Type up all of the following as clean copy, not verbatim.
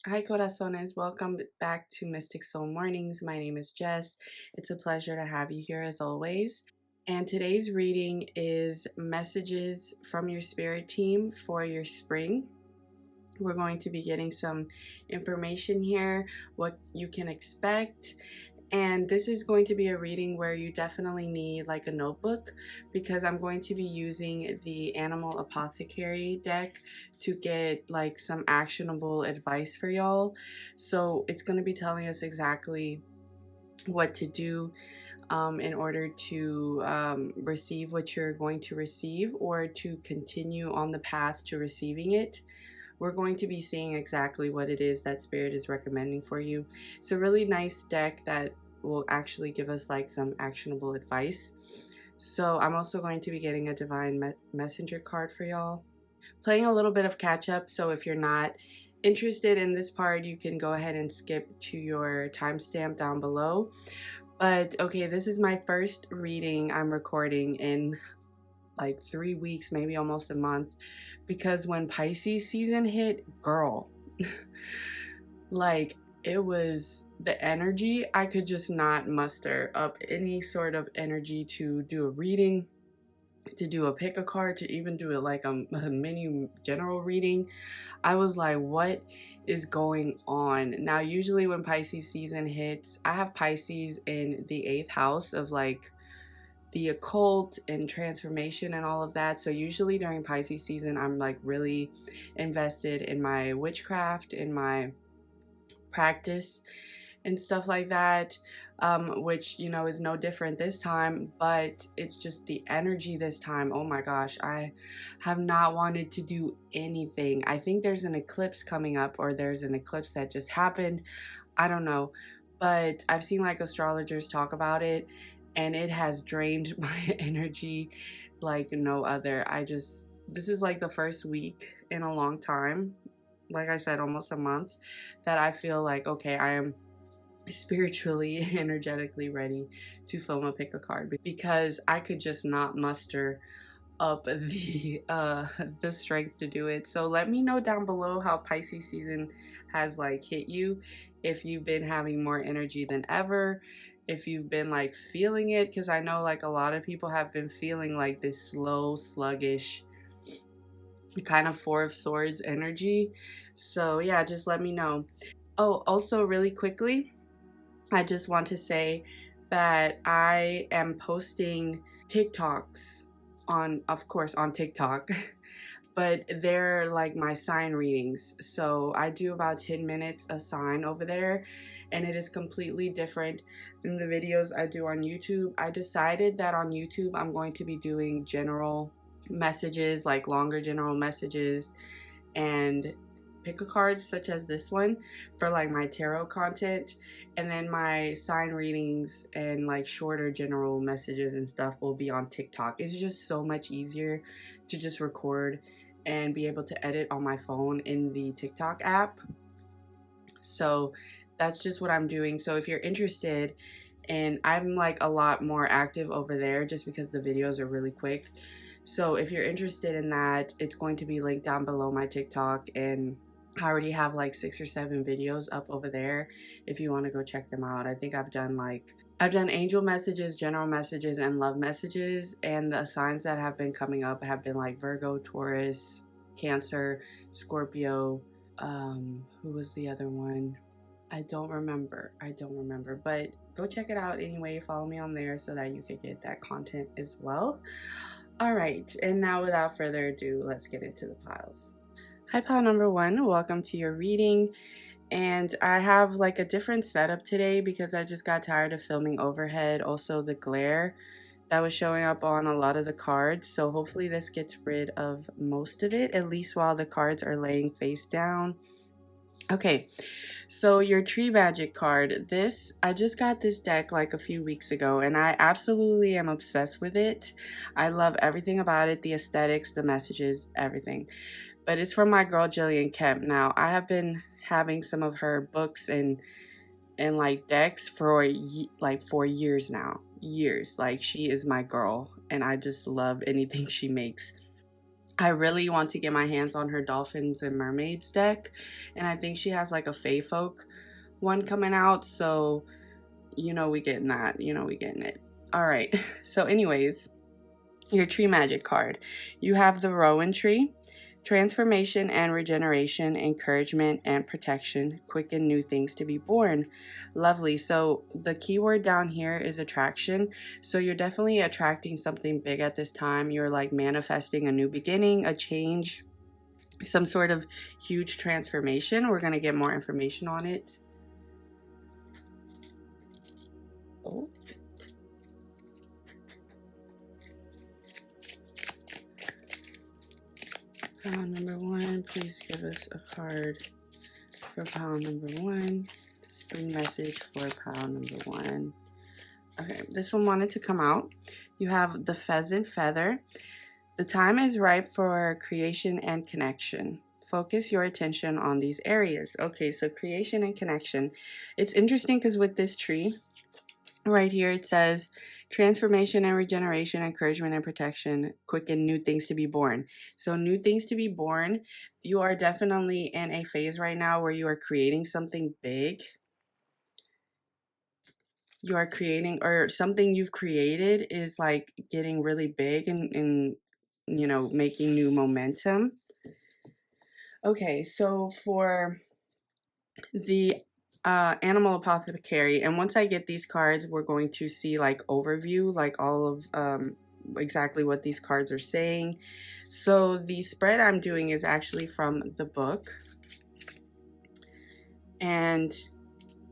Hi, corazones. Welcome back to Mystic Soul Mornings. My name is Jess. It's a pleasure to have you here as always. And today's reading is messages from your spirit team for your spring. We're going to be getting some information here, what you can expect. And this is going to be a reading where you definitely need like a notebook, because I'm going to be using the Animal Apothecary deck to get like some actionable advice for y'all. So it's going to be telling us exactly what to do in order to receive what you're going to receive, or to continue on the path to receiving it. We're going to be seeing exactly what it is that Spirit is recommending for you. It's a really nice deck that will actually give us like some actionable advice. So I'm also going to be getting a Divine Messenger card for y'all. Playing a little bit of catch up, so if you're not interested in this part, you can go ahead and skip to your timestamp down below. But okay, this is my first reading I'm recording in like 3 weeks, maybe almost a month, because when Pisces season hit, girl, like it was the energy. I could just not muster up any sort of energy to do a reading, to do a pick a card, to even do it like a mini general reading. I was like, what is going on? Now, usually when Pisces season hits, I have Pisces in the 8th house of like the occult and transformation and all of that. So usually during Pisces season, I'm like really invested in my witchcraft, in my practice and stuff like that, which, you know, is no different this time. But it's just the energy this time. Oh my gosh, I have not wanted to do anything. I think there's an eclipse coming up, or there's an eclipse that just happened. I don't know, but I've seen like astrologers talk about it, and it has drained my energy like no other. This is like the first week in a long time, like I said, almost a month, that I feel like, okay, I am spiritually, energetically ready to film a pick a card, because I could just not muster up the strength to do it. So let me know down below how Pisces season has like hit you, if you've been having more energy than ever, if you've been like feeling it, because I know like a lot of people have been feeling like this slow, sluggish kind of Four of Swords energy. So yeah, just let me know. Oh, also really quickly, I just want to say that I am posting TikToks on, of course, on TikTok, but they're like my sign readings. So I do about 10 minutes a sign over there, and it is completely different than the videos I do on YouTube. I decided that on YouTube I'm going to be doing general messages, like longer general messages, and pick a cards such as this one for like my tarot content, and then my sign readings and like shorter general messages and stuff will be on TikTok. It's just so much easier to just record and be able to edit on my phone in the TikTok app. So that's just what I'm doing. So if you're interested, and I'm like a lot more active over there just because the videos are really quick. So if you're interested in that, it's going to be linked down below my TikTok, and I already have like 6 or 7 videos up over there if you want to go check them out. I think I've done angel messages, general messages, and love messages, and the signs that have been coming up have been like Virgo, Taurus, Cancer, Scorpio. Who was the other one? I don't remember, but go check it out anyway. Follow me on there so that you can get that content as well. All right, and now without further ado, let's get into the piles. Hi, pile number 1. Welcome to your reading. And I have like a different setup today because I just got tired of filming overhead. Also, the glare that was showing up on a lot of the cards. So hopefully this gets rid of most of it, at least while the cards are laying face down. Okay, so your Tree Magic card. I just got this deck like a few weeks ago, and I absolutely am obsessed with it. I love everything about it, the aesthetics, the messages, everything. But it's from my girl Jillian Kemp. Now, I have been having some of her books and like decks for like 4 years now. Years. Like, she is my girl, and I just love anything she makes. I really want to get my hands on her Dolphins and Mermaids deck, and I think she has like a Fae Folk one coming out, so you know we getting that, you know we getting it. All right, so anyways, your tree magic card. You have the Rowan tree. Transformation and regeneration, encouragement and protection, quicken new things to be born. Lovely. So the keyword down here is attraction. So you're definitely attracting something big at this time. You're like manifesting a new beginning, a change, some sort of huge transformation. We're going to get more information on it. Oh. Pile number one, please give us a card for pile number one. Spring message for pile number one. Okay, this one wanted to come out. You have the pheasant feather. The time is ripe for creation and connection. Focus your attention on these areas. Okay, so creation and connection. It's interesting because with this tree, right here it says transformation and regeneration, encouragement and protection, quicken new things to be born. So new things to be born, you are definitely in a phase right now where you are creating something big. You are creating, or something you've created is like getting really big and you know, making new momentum. Okay, so for the animal apothecary, and once I get these cards, we're going to see like overview, like all of exactly what these cards are saying. So the spread I'm doing is actually from the book, and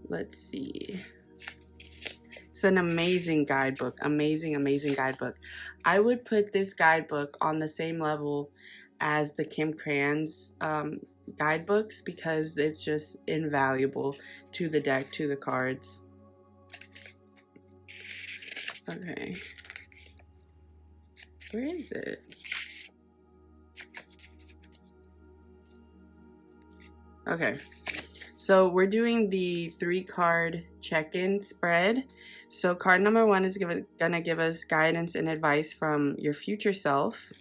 let's see, it's an amazing guidebook, amazing guidebook. I would put this guidebook on the same level as the Kim Cran's guidebooks because it's just invaluable to the deck, to the cards. Okay, where is it? Okay, so we're doing the 3-card check-in spread. So card number one is gonna give us guidance and advice from your future self.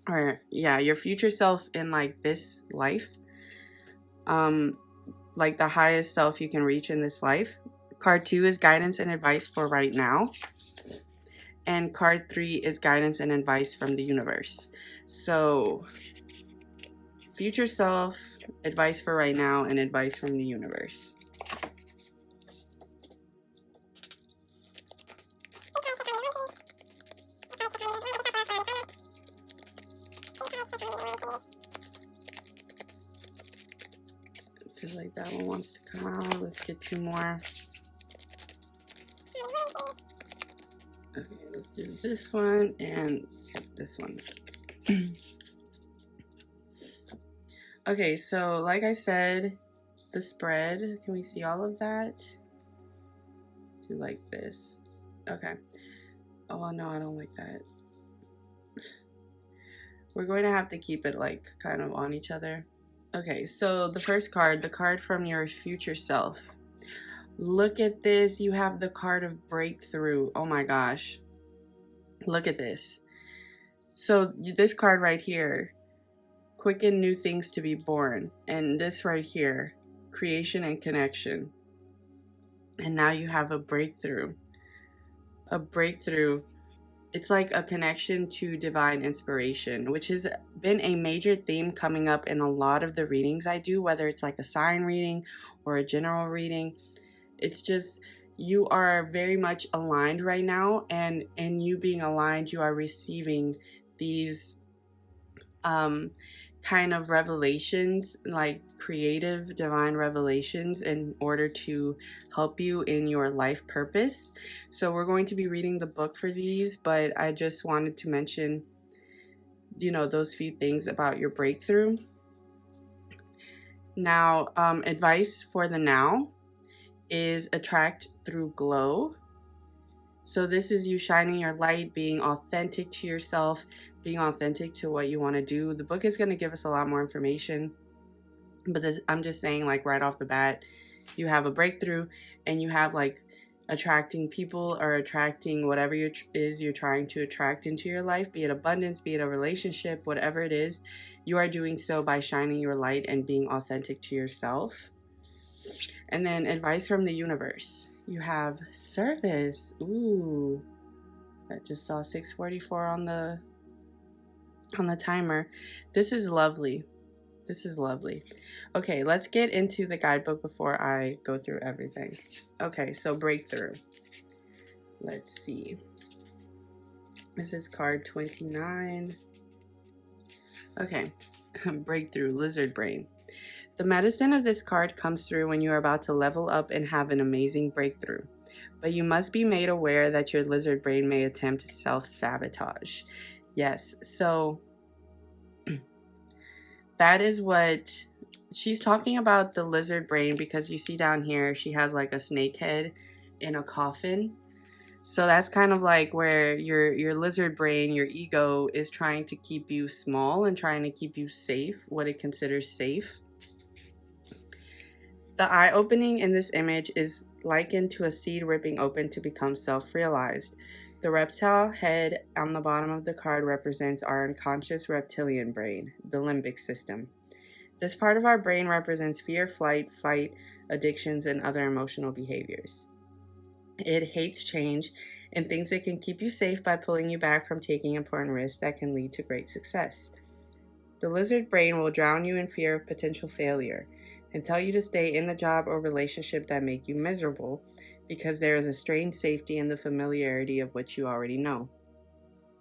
Or yeah, your future self in like this life, like the highest self you can reach in this life. Card 2 is guidance and advice for right now, and card 3 is guidance and advice from the universe. So future self, advice for right now, and advice from the universe. I feel like that one wants to come out. Let's get 2 more. Okay, let's do this one and this one. Okay, so like I said, the spread, can we see all of that? Do like this. Okay. Oh no, I don't like that. We're going to have to keep it like kind of on each other. Okay, so the first card, the card from your future self. Look at this. You have the card of breakthrough. Oh my gosh. Look at this. So this card right here, quicken new things to be born. And this right here, creation and connection. And now you have a breakthrough. A breakthrough. It's like a connection to divine inspiration, which has been a major theme coming up in a lot of the readings I do, whether it's like a sign reading or a general reading. It's just, you are very much aligned right now, and in you being aligned, you are receiving these kind of revelations, like creative divine revelations, in order to help you in your life purpose. So we're going to be reading the book for these, but I just wanted to mention, you know, those few things about your breakthrough. Now, advice for the now is attract through glow. So this is you shining your light, being authentic to yourself, being authentic to what you want to do. The book is going to give us a lot more information, but I'm just saying, like right off the bat, you have a breakthrough and you have like attracting people or attracting whatever you're trying to attract into your life, be it abundance, be it a relationship, whatever it is, you are doing so by shining your light and being authentic to yourself. And then advice from the universe. You have service. Ooh, I just saw 6:44 on the timer. This is lovely. This is lovely. Okay, let's get into the guidebook before I go through everything. Okay, so breakthrough. Let's see. This is card 29. Okay, breakthrough, lizard brain. The medicine of this card comes through when you are about to level up and have an amazing breakthrough. But you must be made aware that your lizard brain may attempt self-sabotage. Yes, so that is what she's talking about, the lizard brain, because you see down here she has like a snake head in a coffin. So that's kind of like where your lizard brain, your ego, is trying to keep you small and trying to keep you safe, what it considers safe. The eye opening in this image is likened to a seed ripping open to become self-realized. The reptile head on the bottom of the card represents our unconscious reptilian brain, the limbic system. This part of our brain represents fear, flight, fight, addictions, and other emotional behaviors. It hates change and thinks it can keep you safe by pulling you back from taking important risks that can lead to great success. The lizard brain will drown you in fear of potential failure and tell you to stay in the job or relationship that make you miserable because there is a strange safety in the familiarity of what you already know.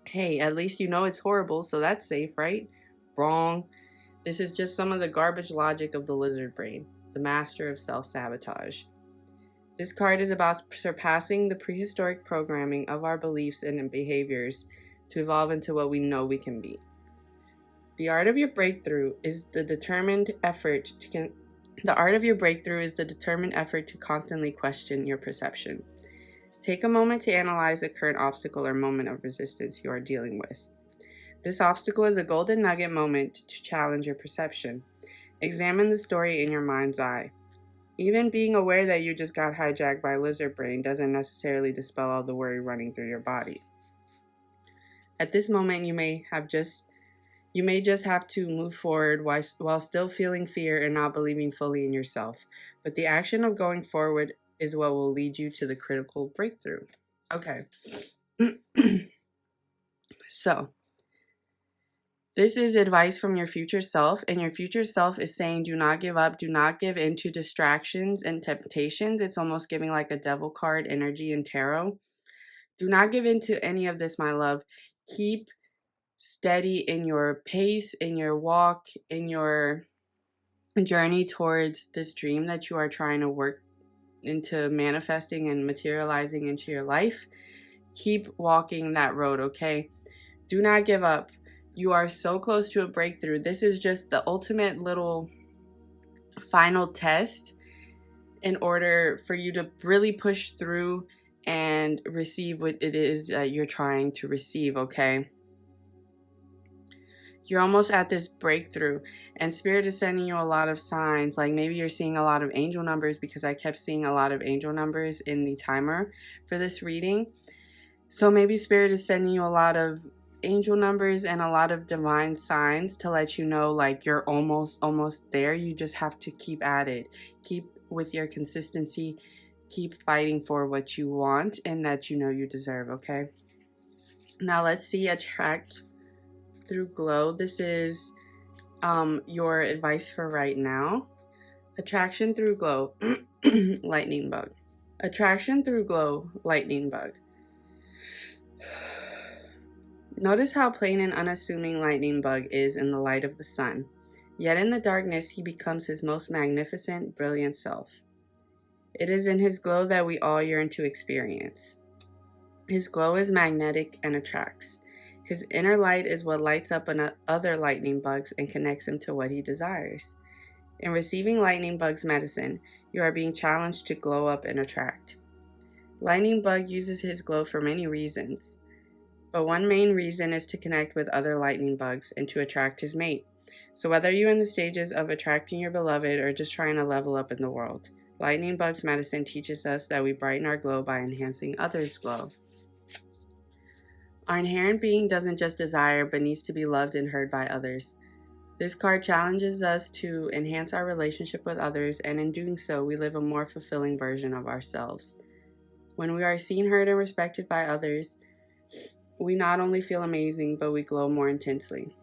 Hey, at least you know it's horrible, so that's safe, right? Wrong. This is just some of the garbage logic of the lizard brain, the master of self-sabotage. This card is about surpassing the prehistoric programming of our beliefs and behaviors to evolve into what we know we can be. The art of your breakthrough is the determined effort to constantly question your perception. Take a moment to analyze the current obstacle or moment of resistance you are dealing with. This obstacle is a golden nugget moment to challenge your perception. Examine the story in your mind's eye. Even being aware that you just got hijacked by lizard brain doesn't necessarily dispel all the worry running through your body. At this moment, you may just have to move forward while still feeling fear and not believing fully in yourself. But the action of going forward is what will lead you to the critical breakthrough. Okay. So, this is advice from your future self, and your future self is saying do not give up, do not give in to distractions and temptations. It's almost giving like a devil card energy in tarot. Do not give in to any of this, my love. Keep steady in your pace, in your walk, in your journey towards this dream that you are trying to work into manifesting and materializing into your life. Keep walking that road, okay? Do not give up. You are so close to a breakthrough. This is just the ultimate little final test in order for you to really push through and receive what it is that you're trying to receive, okay? You're almost at this breakthrough, and Spirit is sending you a lot of signs. Like maybe you're seeing a lot of angel numbers, because I kept seeing a lot of angel numbers in the timer for this reading. So maybe Spirit is sending you a lot of angel numbers and a lot of divine signs to let you know like you're almost there. You just have to keep at it. Keep with your consistency. Keep fighting for what you want and that you know you deserve, okay? Now let's see attract through glow. This is your advice for right now. Attraction through glow. Lightning bug. Attraction through glow. Lightning bug. Notice how plain and unassuming lightning bug is in the light of the sun. Yet in the darkness he becomes his most magnificent, brilliant self. It is in his glow that we all yearn to experience. His glow is magnetic and attracts. His inner light is what lights up other lightning bugs and connects him to what he desires. In receiving lightning bug's medicine, you are being challenged to glow up and attract. Lightning bug uses his glow for many reasons. But one main reason is to connect with other lightning bugs and to attract his mate. So whether you're in the stages of attracting your beloved or just trying to level up in the world, Lightning Bug's medicine teaches us that we brighten our glow by enhancing others' glow. Our inherent being doesn't just desire, but needs to be loved and heard by others. This card challenges us to enhance our relationship with others, and in doing so, we live a more fulfilling version of ourselves. When we are seen, heard, and respected by others, we not only feel amazing, but we glow more intensely.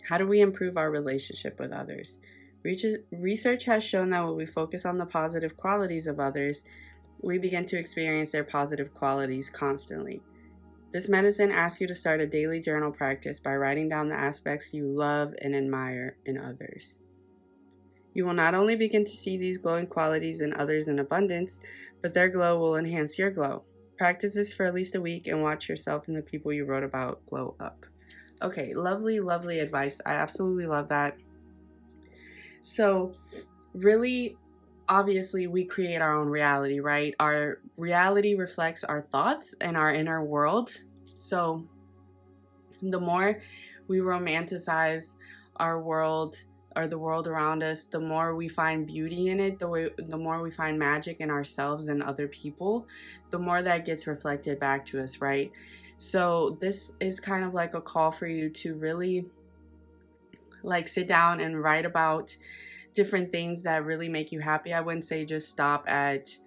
How do we improve our relationship with others? Research has shown that when we focus on the positive qualities of others, we begin to experience their positive qualities constantly. This medicine asks you to start a daily journal practice by writing down the aspects you love and admire in others. You will not only begin to see these glowing qualities in others in abundance, but their glow will enhance your glow. Practice this for at least a week and watch yourself and the people you wrote about glow up. Okay, lovely, lovely advice. I absolutely love that. So, really, obviously, we create our own reality, right? Our reality reflects our thoughts and our inner world. So, the more we romanticize our world or the world around us, the more we find beauty in it, the more we find magic in ourselves and other people, the more that gets reflected back to us, right? So this is kind of like a call for you to really like sit down and write about different things that really make you happy. I wouldn't say just stop at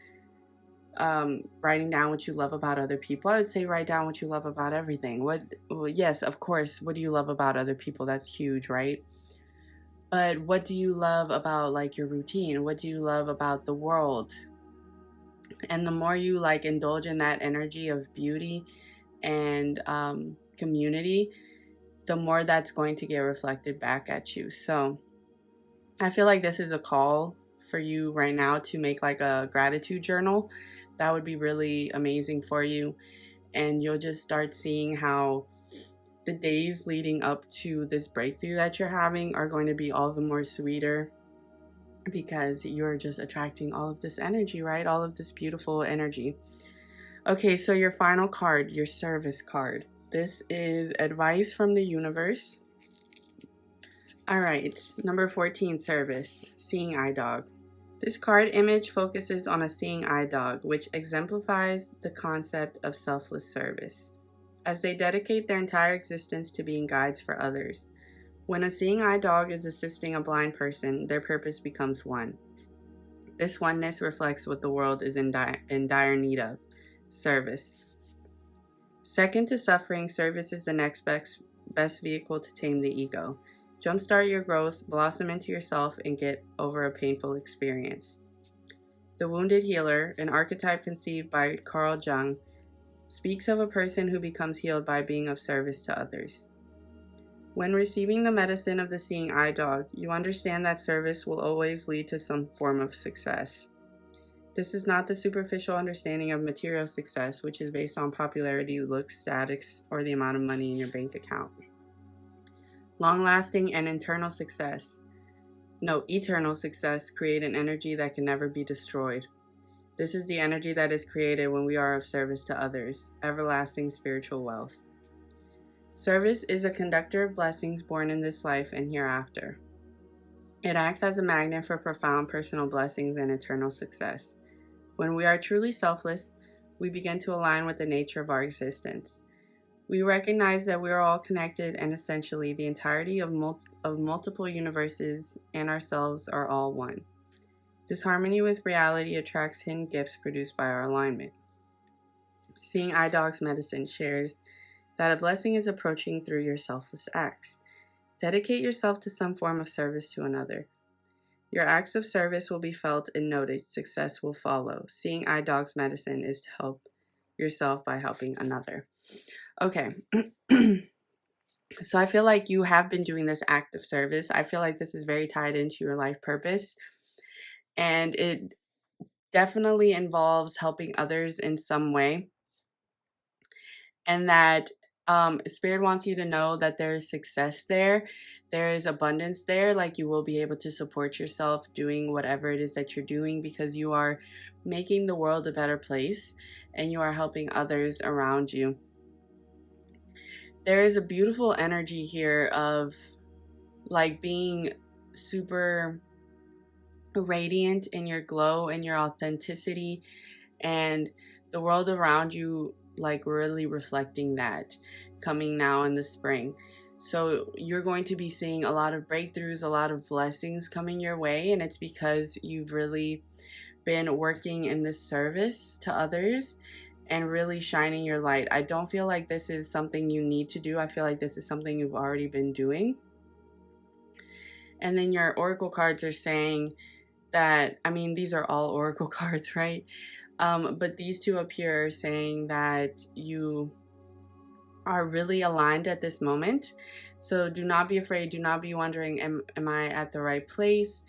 writing down what you love about other people. I would say write down what you love about everything. Yes, of course, what do you love about other people? That's huge, right? But what do you love about like your routine? What do you love about the world? And the more you like indulge in that energy of beauty and community, the more that's going to get reflected back at you. So I feel like this is a call for you right now to make like a gratitude journal. That would be really amazing for you. And you'll just start seeing how the days leading up to this breakthrough that you're having are going to be all the more sweeter because you're just attracting all of this energy, right? All of this beautiful energy. Okay, so your final card, your service card. This is advice from the universe. All right, number 14, service, seeing eye dog. This card image focuses on a seeing eye dog, which exemplifies the concept of selfless service, as they dedicate their entire existence to being guides for others. When a seeing eye dog is assisting a blind person, their purpose becomes one. This oneness reflects what the world is in dire need of: service. Second to suffering, service is the next best vehicle to tame the ego. Jumpstart your growth, blossom into yourself, and get over a painful experience. The Wounded Healer, an archetype conceived by Carl Jung, speaks of a person who becomes healed by being of service to others. When receiving the medicine of the seeing eye dog, you understand that service will always lead to some form of success. This is not the superficial understanding of material success, which is based on popularity, looks, status, or the amount of money in your bank account. Long-lasting and eternal success create an energy that can never be destroyed. This is the energy that is created when we are of service to others, everlasting spiritual wealth. Service is a conductor of blessings born in this life and hereafter. It acts as a magnet for profound personal blessings and eternal success. When we are truly selfless, we begin to align with the nature of our existence. We recognize that we are all connected, and essentially the entirety of multiple universes and ourselves are all one. This harmony with reality attracts hidden gifts produced by our alignment. Seeing Eye Dog's medicine shares that a blessing is approaching through your selfless acts. Dedicate yourself to some form of service to another. Your acts of service will be felt and noted. Success will follow. Seeing Eye Dog's medicine is to help yourself by helping another. Okay. So I feel like you have been doing this act of service. I feel like this is very tied into your life purpose. And it definitely involves helping others in some way. And that Spirit wants you to know that there is success there. There is abundance there. Like, you will be able to support yourself doing whatever it is that you're doing, because you are making the world a better place and you are helping others around you. There is a beautiful energy here of like being super radiant in your glow and your authenticity, and the world around you like really reflecting that coming now in the spring. So you're going to be seeing a lot of breakthroughs, a lot of blessings coming your way, and it's because you've really been working in this service to others and really shining your light. I don't feel like this is something you need to do. I feel like this is something you've already been doing. And then your oracle cards are saying that, I mean, these are all oracle cards, right? But these two up here are saying that you are really aligned at this moment. So do not be afraid. Do not be wondering, am I at the right place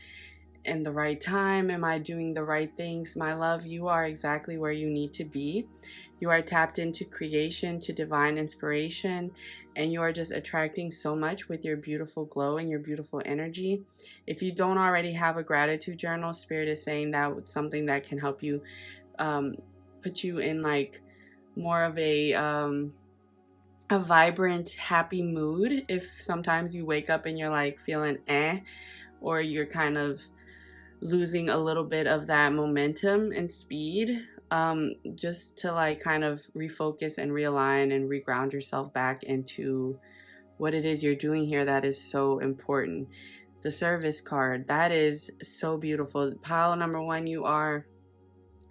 in the right time? Am I doing the right things? My love, you are exactly where you need to be. You are tapped into creation, to divine inspiration, and you are just attracting so much with your beautiful glow and your beautiful energy. If you don't already have a gratitude journal, Spirit is saying that it's something that can help you put you in like more of a vibrant, happy mood. If sometimes you wake up and you're like feeling or you're kind of losing a little bit of that momentum and speed, just to like kind of refocus and realign and reground yourself back into what it is you're doing here that is so important. The service card, that is so beautiful. Pile number one, you are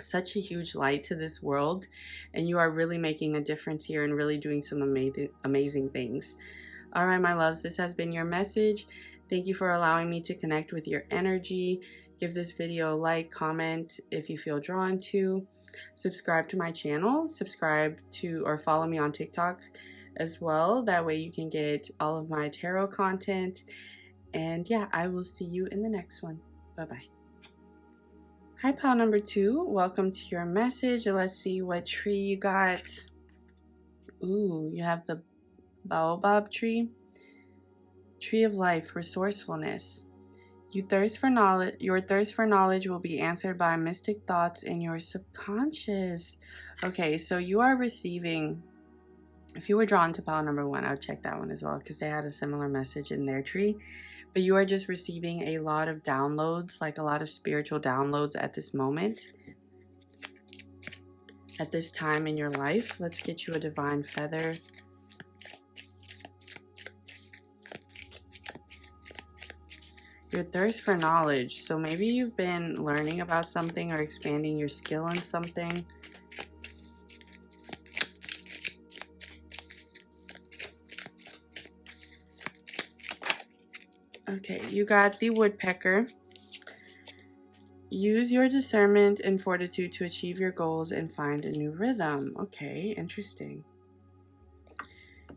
such a huge light to this world, and you are really making a difference here and really doing some amazing things. All right, my loves, this has been your message. Thank you for allowing me to connect with your energy. Give this video a like, comment if you feel drawn to. Subscribe to my channel. Subscribe to or follow me on TikTok as well. That way you can get all of my tarot content. And yeah, I will see you in the next one. Bye-bye. Hi, pile number 2. Welcome to your message. Let's see what tree you got. Ooh, you have the baobab tree. Tree of life, resourcefulness. Your thirst for knowledge will be answered by mystic thoughts in your subconscious. Okay, so you are receiving, if you were drawn to pile number 1, I would check that one as well because they had a similar message in their tree. But you are just receiving a lot of downloads, like a lot of spiritual downloads at this moment, at this time in your life. Let's get you a divine feather. Your thirst for knowledge. So maybe you've been learning about something or expanding your skill in something. Okay, you got the woodpecker. Use your discernment and fortitude to achieve your goals and find a new rhythm. Okay, interesting.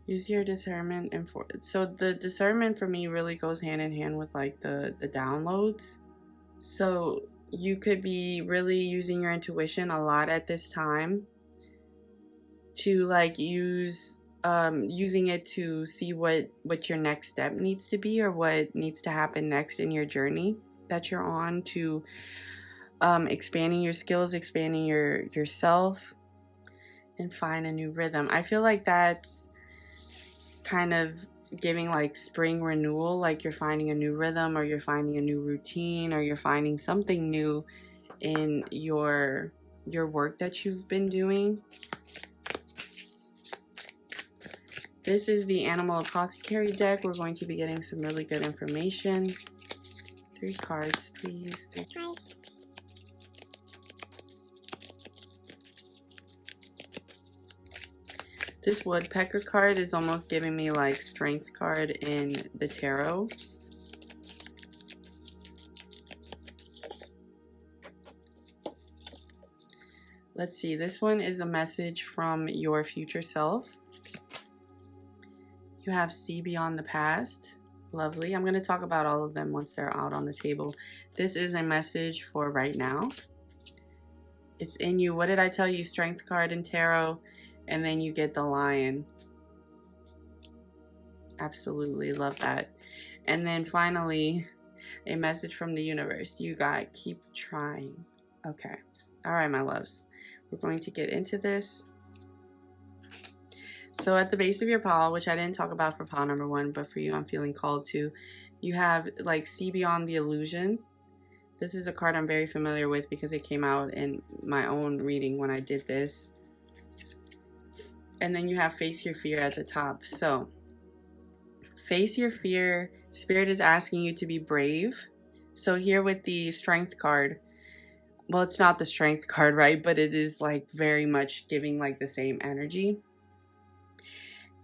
Use your discernment and so the discernment for me really goes hand in hand with like the downloads. So you could be really using your intuition a lot at this time to like using it to see what your next step needs to be or what needs to happen next in your journey that you're on, to expanding your skills, expanding yourself, and find a new rhythm. I feel like that's kind of giving like spring renewal, like you're finding a new rhythm or you're finding a new routine or you're finding something new in your work that you've been doing. This is the Animal Apothecary deck. We're going to be getting some really good information. 3 cards, please. 3 cards. This woodpecker card is almost giving me like strength card in the tarot. Let's see. This one is a message from your future self. You have see beyond the past. Lovely. I'm going to talk about all of them once they're out on the table. This is a message for right now. It's in you. What did I tell you? Strength card in tarot. And then you get the lion. Absolutely love that. And then finally, a message from the universe. You got keep trying. Okay. All right, my loves. We're going to get into this. So at the base of your pile, which I didn't talk about for pile number 1, but for you, I'm feeling called to. You have like see beyond the illusion. This is a card I'm very familiar with because it came out in my own reading when I did this. And then you have face your fear at the top. So face your fear. Spirit is asking you to be brave. So here with the strength card, well, it's not the strength card, right? But it is like very much giving like the same energy.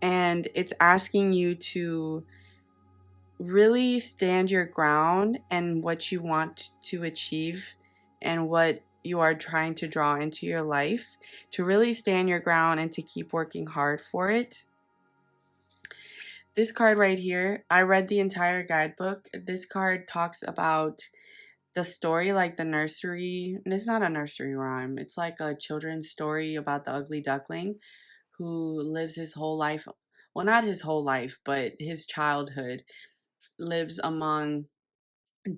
And it's asking you to really stand your ground and what you want to achieve and what you are trying to draw into your life, to really stand your ground and to keep working hard for it. This card right here, I read the entire guidebook. This card talks about the story, like the nursery. And it's not a nursery rhyme. It's like a children's story about the ugly duckling who lives his whole life. Well, not his whole life, but his childhood lives among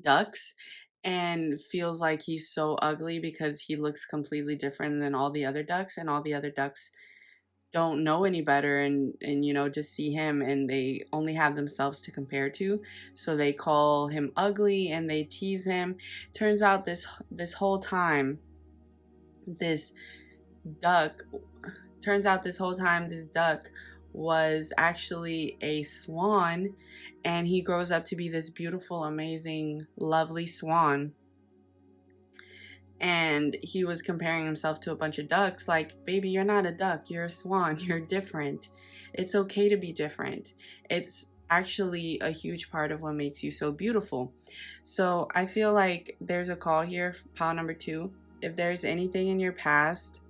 ducks and feels like he's so ugly because he looks completely different than all the other ducks, and all the other ducks don't know any better and you know, just see him and they only have themselves to compare to, so they call him ugly and they tease him. Turns out this whole time this duck was actually a swan, and he grows up to be this beautiful, amazing, lovely swan. And he was comparing himself to a bunch of ducks, like, baby, you're not a duck, you're a swan, you're different. It's okay to be different. It's actually a huge part of what makes you so beautiful. So I feel like there's a call here, pile number 2. If there's anything in your past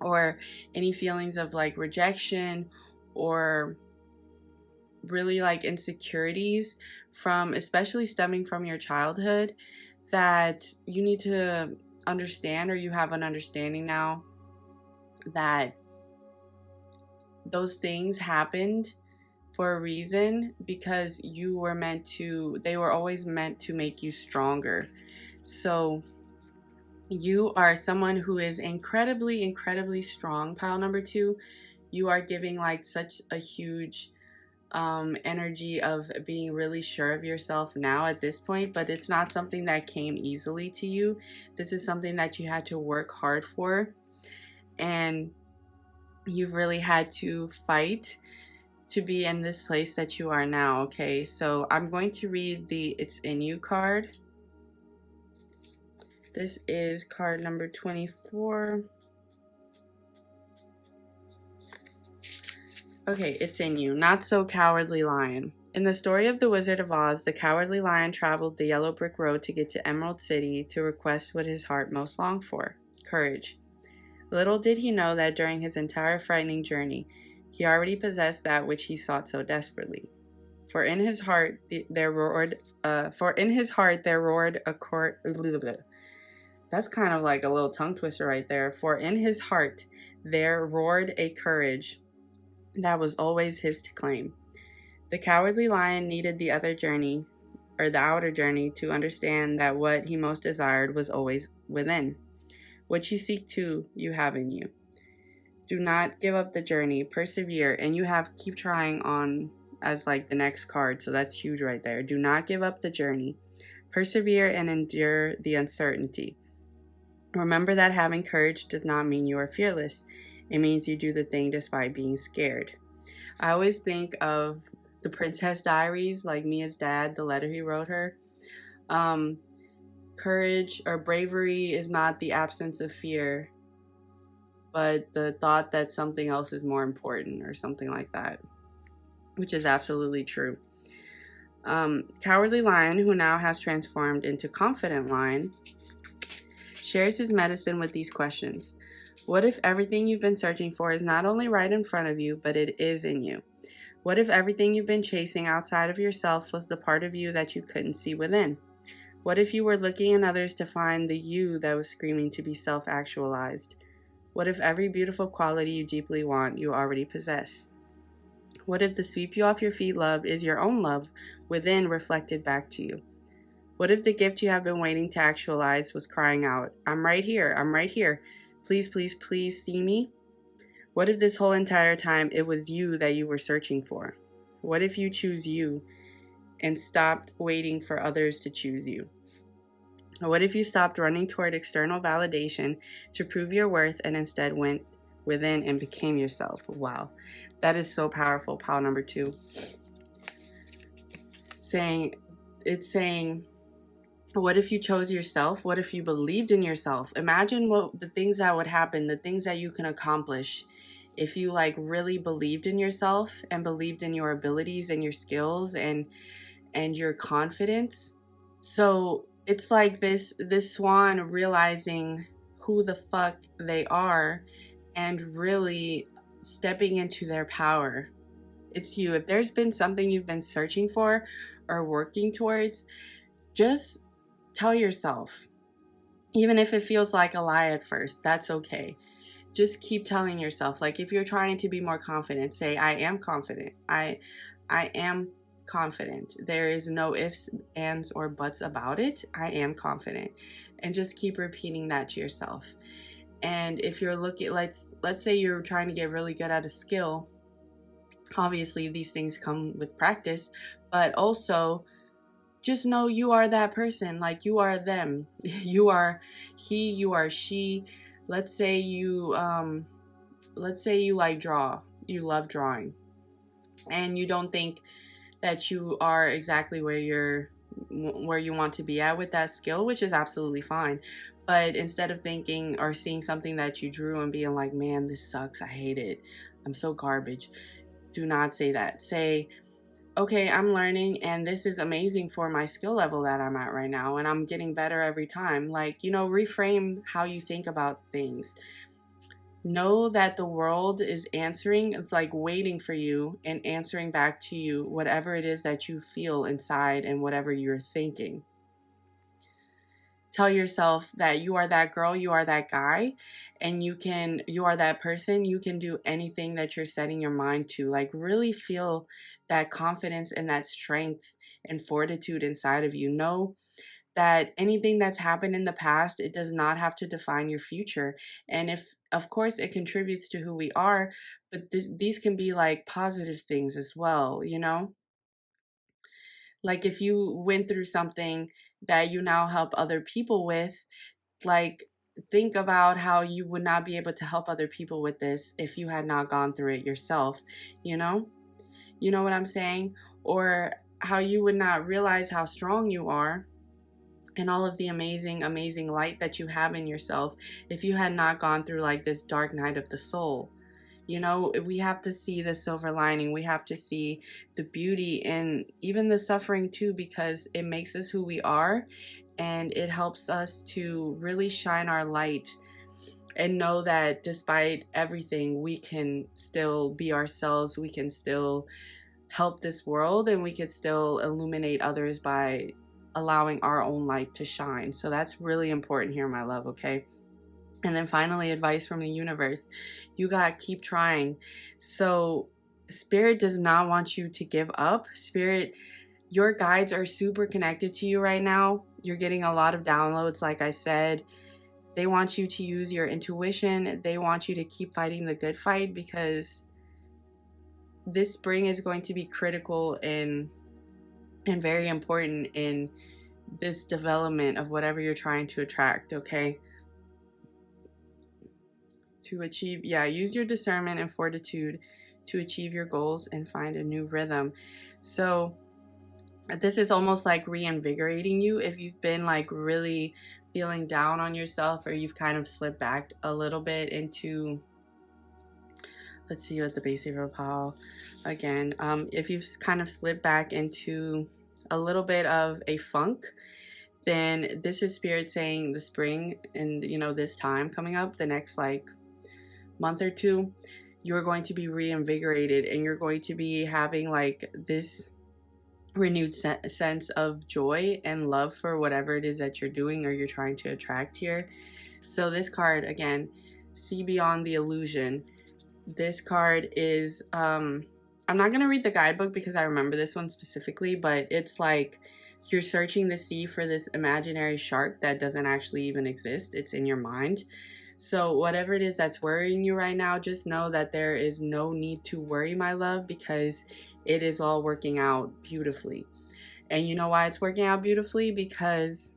or any feelings of like rejection or really like insecurities from, especially stemming from your childhood, that you need to understand, or you have an understanding now that those things happened for a reason, because they were always meant to make you stronger. So you are someone who is incredibly strong, pile number 2. You are giving like such a huge energy of being really sure of yourself now at this point, but it's not something that came easily to you. This is something that you had to work hard for, and you've really had to fight to be in this place that you are now. Okay, so I'm going to read the It's In You card. This is card number 24. Okay, it's in you. Not so cowardly lion. In the story of the Wizard of Oz, the cowardly lion traveled the yellow brick road to get to Emerald City to request what his heart most longed for: courage. Little did he know that during his entire frightening journey, he already possessed that which he sought so desperately. For in his heart there roared a court. That's kind of like a little tongue twister right there. For in his heart there roared a courage that was always his to claim. The cowardly lion needed the outer journey to understand that what he most desired was always within. What you seek to, you have in you. Do not give up the journey, persevere, and you have keep trying on as like the next card, so that's huge right there. Do not give up the journey, persevere and endure the uncertainty. Remember that having courage does not mean you are fearless. It means you do the thing despite being scared. I always think of the Princess Diaries, like Mia's dad, the letter he wrote her. Courage or bravery is not the absence of fear, but the thought that something else is more important, or something like that, which is absolutely true. Cowardly Lion, who now has transformed into Confident Lion, shares his medicine with these questions. What if everything you've been searching for is not only right in front of you, but it is in you? What if everything you've been chasing outside of yourself was the part of you that you couldn't see within? What if you were looking in others to find the you that was screaming to be self-actualized? What if every beautiful quality you deeply want, you already possess? What if the sweep you off your feet love is your own love within, reflected back to you? What if the gift you have been waiting to actualize was crying out, I'm right here, I'm right here. Please, please, please see me? What if this whole entire time it was you that you were searching for? What if you choose you and stopped waiting for others to choose you? What if you stopped running toward external validation to prove your worth and instead went within and became yourself? Wow, that is so powerful. Pile number 2. It's saying, what if you chose yourself? What if you believed in yourself? Imagine what the things that would happen, the things that you can accomplish if you like really believed in yourself and believed in your abilities and your skills and your confidence. So it's like this swan realizing who the fuck they are and really stepping into their power. It's you. If there's been something you've been searching for or working towards, just tell yourself, even if it feels like a lie at first, that's okay. Just keep telling yourself. Like if you're trying to be more confident, say, I am confident. I am confident. There is no ifs, ands, or buts about it. I am confident. And just keep repeating that to yourself. And if you're looking, let's say you're trying to get really good at a skill. Obviously, these things come with practice, but also just know you are that person. Like you are them. You are he, you are she. Let's say you like draw. You love drawing. And you don't think that you are exactly where you want to be at with that skill, which is absolutely fine. But instead of thinking or seeing something that you drew and being like, man, this sucks, I hate it, I'm so garbage, do not say that. Say, okay, I'm learning and this is amazing for my skill level that I'm at right now and I'm getting better every time. Like, reframe how you think about things. Know that the world is answering. It's like waiting for you and answering back to you whatever it is that you feel inside and whatever you're thinking. Tell yourself that you are that girl, you are that guy, and you are that person. You can do anything that you're setting your mind to. Like really feel that confidence and that strength and fortitude inside of you. Know that anything that's happened in the past, it does not have to define your future. And if, of course, it contributes to who we are, but these can be like positive things as well, Like if you went through something that you now help other people with, like think about how you would not be able to help other people with this if you had not gone through it yourself, you know? You know what I'm saying? Or how you would not realize how strong you are and all of the amazing, amazing light that you have in yourself if you had not gone through like this dark night of the soul. We have to see the silver lining. We have to see the beauty and even the suffering too, because it makes us who we are and it helps us to really shine our light and know that despite everything, we can still be ourselves. We can still help this world and we could still illuminate others by allowing our own light to shine. So that's really important here, my love, okay? And then finally, advice from the universe. You gotta keep trying. So Spirit does not want you to give up. Spirit, your guides are super connected to you right now. You're getting a lot of downloads, like I said. They want you to use your intuition. They want you to keep fighting the good fight because this spring is going to be critical and very important in this development of whatever you're trying to attract, okay? To achieve, use your discernment and fortitude to achieve your goals and find a new rhythm. So this is almost like reinvigorating you if you've been like really feeling down on yourself or you've kind of slipped back a little bit into, let's see what the base of your pile again. If you've kind of slipped back into a little bit of a funk, then this is Spirit saying the spring and this time coming up, the next like month or two, you're going to be reinvigorated and you're going to be having like this renewed sense of joy and love for whatever it is that you're doing or you're trying to attract here. So this card again, see beyond the illusion. This card is I'm not going to read the guidebook because I remember this one specifically, but it's like you're searching the sea for this imaginary shark that doesn't actually even exist. It's in your mind. So whatever it is that's worrying you right now, just know that there is no need to worry, my love, because it is all working out beautifully. And you know why it's working out beautifully? Because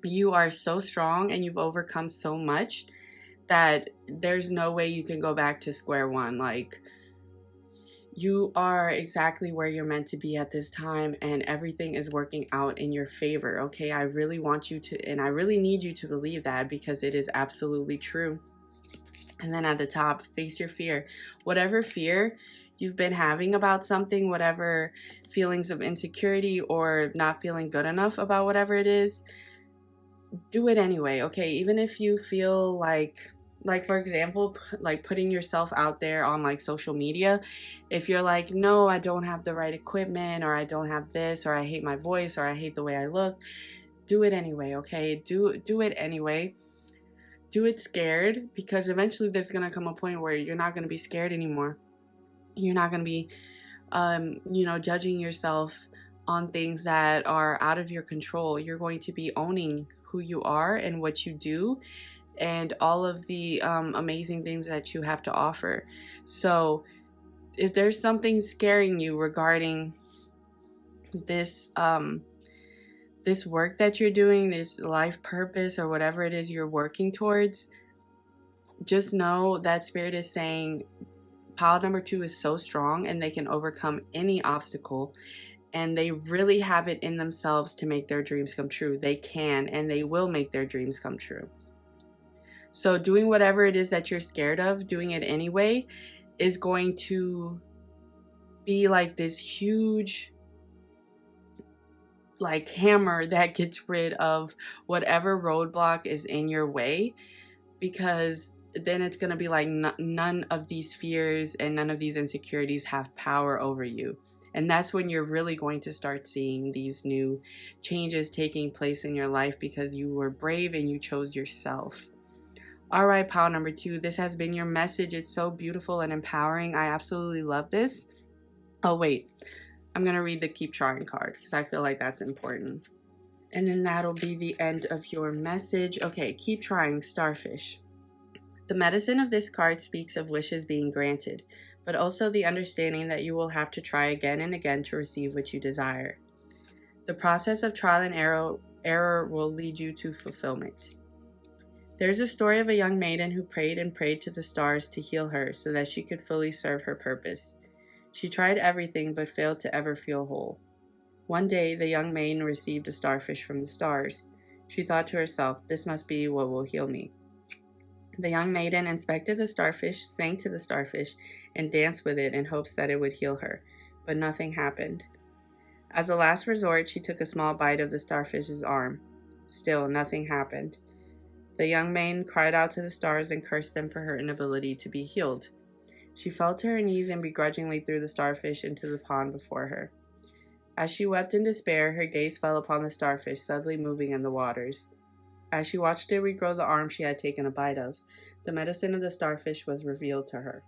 You are so strong and you've overcome so much that there's no way you can go back to square one. Like, you are exactly where you're meant to be at this time, and everything is working out in your favor. Okay, I really want you to, and I really need you to believe that, because it is absolutely true. And then at the top, face your fear. Whatever fear you've been having about something, whatever feelings of insecurity or not feeling good enough about whatever it is, do it anyway. Okay, even if you feel like for example, like putting yourself out there on like social media, if you're like, no, I don't have the right equipment, or I don't have this, or I hate my voice, or I hate the way I look, do it anyway. Okay, do it anyway. Do it scared, because eventually there's gonna come a point where you're not gonna be scared anymore. You're not gonna be judging yourself on things that are out of your control. You're going to be owning who you are and what you do, and all of the amazing things that you have to offer. So if there's something scaring you regarding this this work that you're doing, this life purpose, or whatever it is you're working towards, just know that Spirit is saying pile number 2 is so strong and they can overcome any obstacle, and they really have it in themselves to make their dreams come true. They can, and they will make their dreams come true. So doing whatever it is that you're scared of, doing it anyway, is going to be like this huge like hammer that gets rid of whatever roadblock is in your way, because then it's going to be like none of these fears and none of these insecurities have power over you. And that's when you're really going to start seeing these new changes taking place in your life, because you were brave and you chose yourself. All right, pile number 2, this has been your message. It's so beautiful and empowering. I absolutely love this. Oh, wait. I'm going to read the Keep Trying card, because I feel like that's important. And then that'll be the end of your message. Okay, keep trying, Starfish. The medicine of this card speaks of wishes being granted, but also the understanding that you will have to try again and again to receive what you desire. The process of trial and error will lead you to fulfillment. There's a story of a young maiden who prayed and prayed to the stars to heal her so that she could fully serve her purpose. She tried everything but failed to ever feel whole. One day, the young maiden received a starfish from the stars. She thought to herself, this must be what will heal me. The young maiden inspected the starfish, sang to the starfish, and danced with it in hopes that it would heal her, but nothing happened. As a last resort, she took a small bite of the starfish's arm. Still, nothing happened. The young maiden cried out to the stars and cursed them for her inability to be healed. She fell to her knees and begrudgingly threw the starfish into the pond before her. As she wept in despair, her gaze fell upon the starfish suddenly moving in the waters. As she watched it regrow the arm she had taken a bite of, the medicine of the starfish was revealed to her.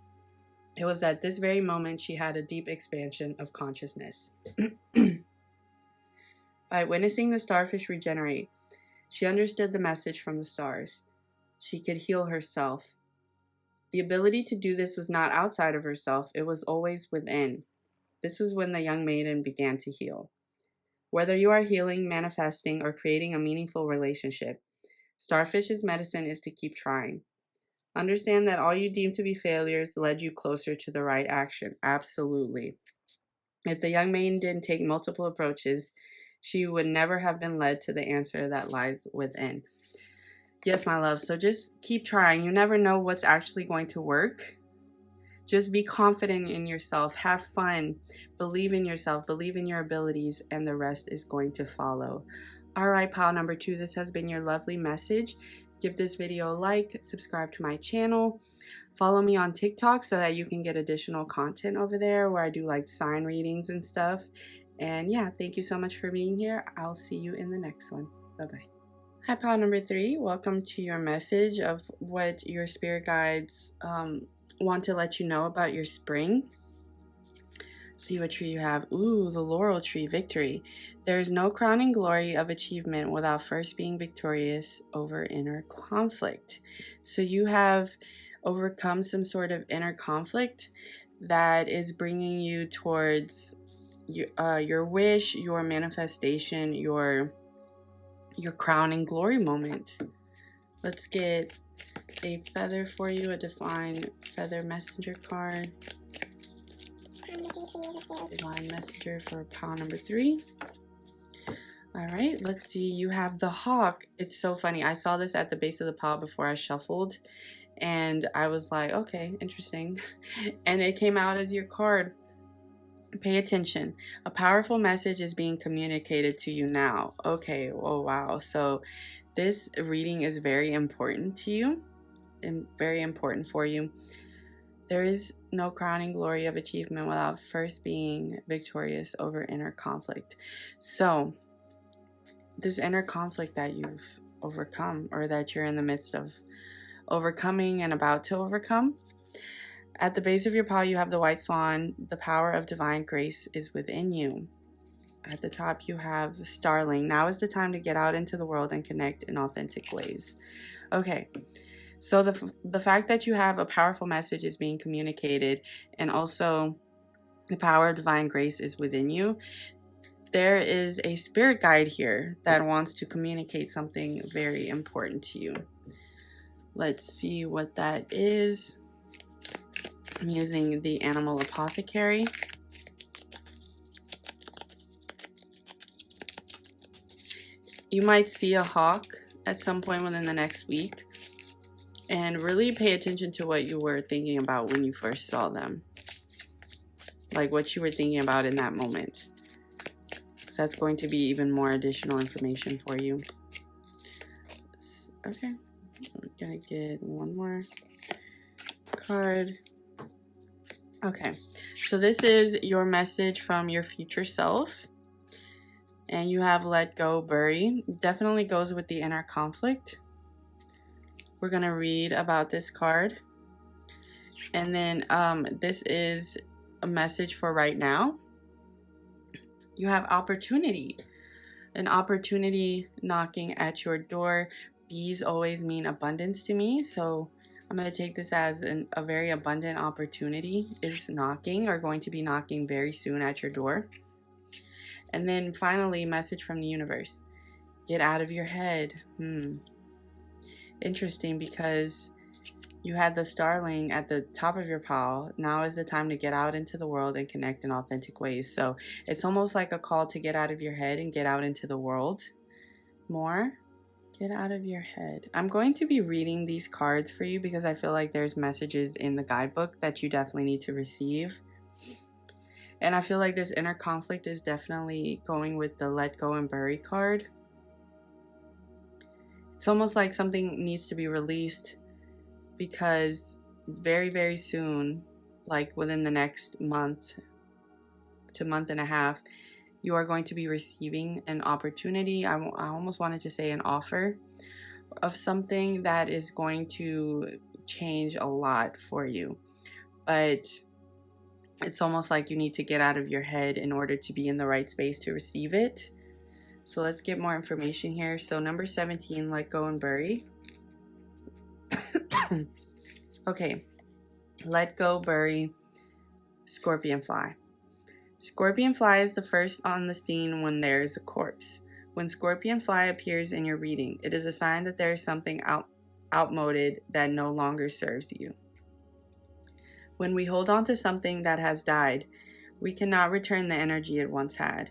It was at this very moment she had a deep expansion of consciousness. By witnessing the starfish regenerate, she understood the message from the stars. She could heal herself. The ability to do this was not outside of herself, it was always within. This was when the young maiden began to heal. Whether you are healing, manifesting, or creating a meaningful relationship, Starfish's medicine is to keep trying. Understand that all you deem to be failures led you closer to the right action. Absolutely. If the young maiden didn't take multiple approaches, she would never have been led to the answer that lies within. Yes, my love. So just keep trying. You never know what's actually going to work. Just be confident in yourself. Have fun. Believe in yourself. Believe in your abilities, and the rest is going to follow. All right, pile number 2, this has been your lovely message. Give this video a like, subscribe to my channel, follow me on TikTok so that you can get additional content over there where I do like sign readings and stuff. And yeah, thank you so much for being here. I'll see you in the next one. Bye-bye. Hi, pile number 3. Welcome to your message of what your spirit guides want to let you know about your spring. See what tree you have. Ooh, the laurel tree, victory. There is no crowning glory of achievement without first being victorious over inner conflict. So you have overcome some sort of inner conflict that is bringing you towards your wish, your manifestation, your your crowning glory moment. Let's get a feather for you, a divine feather messenger card. Divine messenger for pile number 3. All right, let's see. You have the hawk. It's so funny. I saw this at the base of the pile before I shuffled, and I was like, okay, interesting. And it came out as your card. Pay attention. A powerful message is being communicated to you now. Okay, oh wow. So this reading is very important to you and very important for you. There is no crowning glory of achievement without first being victorious over inner conflict. So this inner conflict that you've overcome, or that you're in the midst of overcoming and about to overcome, at the base of your pile you have the white swan. The power of divine grace is within you. At the top you have starling. Now is the time to get out into the world and connect in authentic ways. Okay, so the fact that you have a powerful message is being communicated, and also the power of divine grace is within you. There is a spirit guide here that wants to communicate something very important to you. Let's see what that is. I'm using the animal apothecary. You might see a hawk at some point within the next week, and really pay attention to what you were thinking about when you first saw them. Like what you were thinking about in that moment. So that's going to be even more additional information for you. Okay, we're gonna get one more card. Okay, so this is your message from your future self. And you have let go, bury. Definitely goes with the inner conflict. We're gonna read about this card. And then this is a message for right now. You have opportunity. An opportunity knocking at your door. Bees always mean abundance to me, so I'm going to take this as a very abundant opportunity is knocking, or going to be knocking very soon at your door. And then finally, message from the universe. Get out of your head. Interesting, because you had the starling at the top of your pile. Now is the time to get out into the world and connect in authentic ways. So it's almost like a call to get out of your head and get out into the world more. Get out of your head. I'm going to be reading these cards for you because I feel like there's messages in the guidebook that you definitely need to receive. And I feel like this inner conflict is definitely going with the let go and bury card. It's almost like something needs to be released, because very, very soon, like within the next month to month and a half, you are going to be receiving an opportunity. I almost wanted to say an offer of something that is going to change a lot for you. But it's almost like you need to get out of your head in order to be in the right space to receive it. So let's get more information here. So number 17, let go and bury. Okay, let go, bury, scorpion fly. Scorpion fly is the first on the scene when there is a corpse. When scorpion fly appears in your reading, it is a sign that there is something outmoded that no longer serves you. When we hold on to something that has died, we cannot return the energy it once had.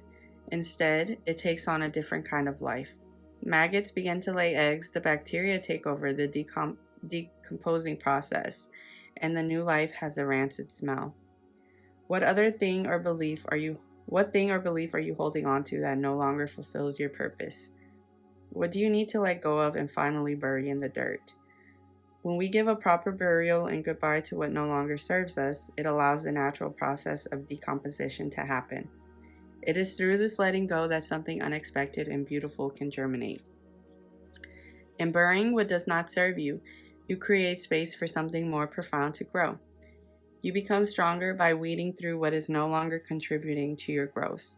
Instead, it takes on a different kind of life. Maggots begin to lay eggs, the bacteria take over the decomposing process, and the new life has a rancid smell. What thing or belief are you holding on to that no longer fulfills your purpose? What do you need to let go of and finally bury in the dirt? When we give a proper burial and goodbye to what no longer serves us, it allows the natural process of decomposition to happen. It is through this letting go that something unexpected and beautiful can germinate. In burying what does not serve you, you create space for something more profound to grow. You become stronger by weeding through what is no longer contributing to your growth.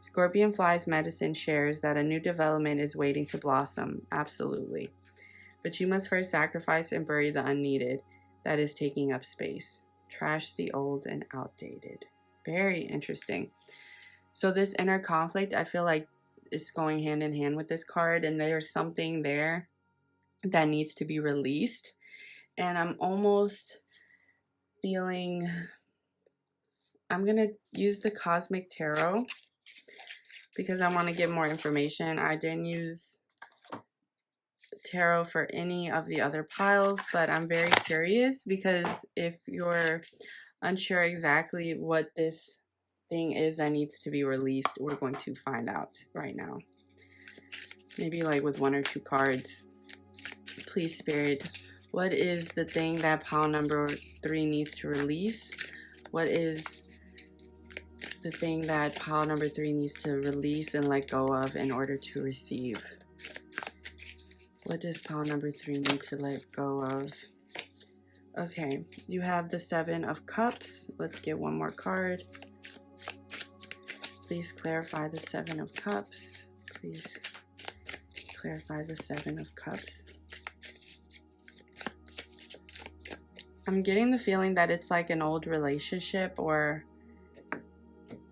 Scorpion fly's medicine shares that a new development is waiting to blossom, absolutely. But you must first sacrifice and bury the unneeded that is taking up space. Trash the old and outdated. Very interesting. So this inner conflict, I feel like is going hand in hand with this card, and there's something there that needs to be released. And I'm almost feeling, I'm gonna use the Cosmic Tarot because I want to get more information. I didn't use tarot for any of the other piles, but I'm very curious, because if you're unsure exactly what this thing is that needs to be released, we're going to find out right now. Maybe like with 1 or 2 cards. Please, Spirit, what is the thing that pile number 3 needs to release? What is the thing that pile number 3 needs to release and let go of in order to receive? What does pile number 3 need to let go of? Okay, you have the 7 of Cups. Let's get one more card. Please clarify the 7 of Cups. Please clarify the 7 of Cups. I'm getting the feeling that it's like an old relationship or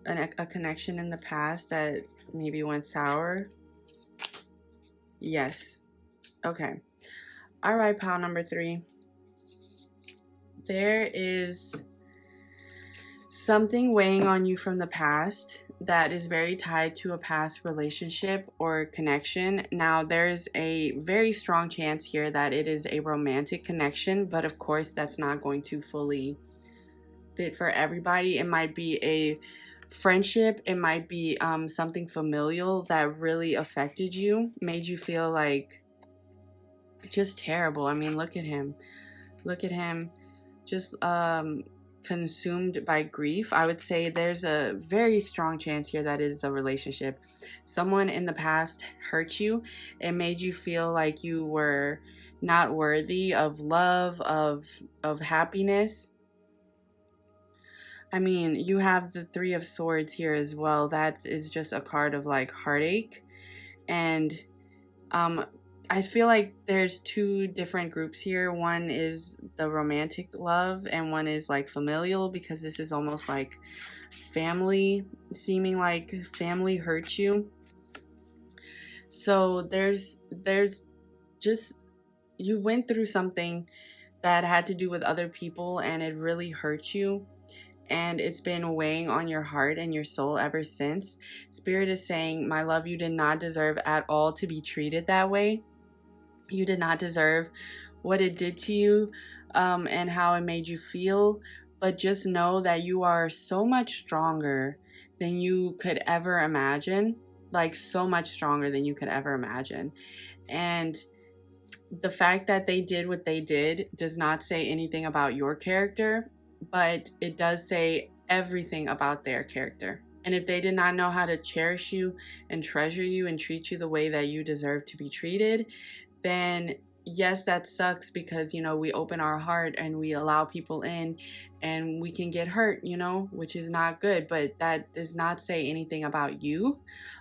a connection in the past that maybe went sour. Yes. Okay. All right, pile number 3. There is something weighing on you from the past that is very tied to a past relationship or connection. Now, there's a very strong chance here that it is a romantic connection, but of course, that's not going to fully fit for everybody. It might be a friendship. It might be something familial that really affected you, made you feel like just terrible. I mean, look at him. Look at him. Just consumed by grief. I would say there's a very strong chance here that is a relationship. Someone in the past hurt you and made you feel like you were not worthy of love, of happiness. I mean, you have the 3 of Swords here as well. That is just a card of like heartache. And I feel like there's 2 different groups here. One is the romantic love and one is like familial, because this is almost like family, seeming like family hurt you. So there's just, you went through something that had to do with other people and it really hurt you. And it's been weighing on your heart and your soul ever since. Spirit is saying, my love, you did not deserve at all to be treated that way. You did not deserve what it did to you and how it made you feel. But just know that you are so much stronger than you could ever imagine. Like so much stronger than you could ever imagine. And the fact that they did what they did does not say anything about your character, but it does say everything about their character. And if they did not know how to cherish you and treasure you and treat you the way that you deserve to be treated, then yes, that sucks, because, you know, we open our heart and we allow people in and we can get hurt, you know, which is not good. But that does not say anything about you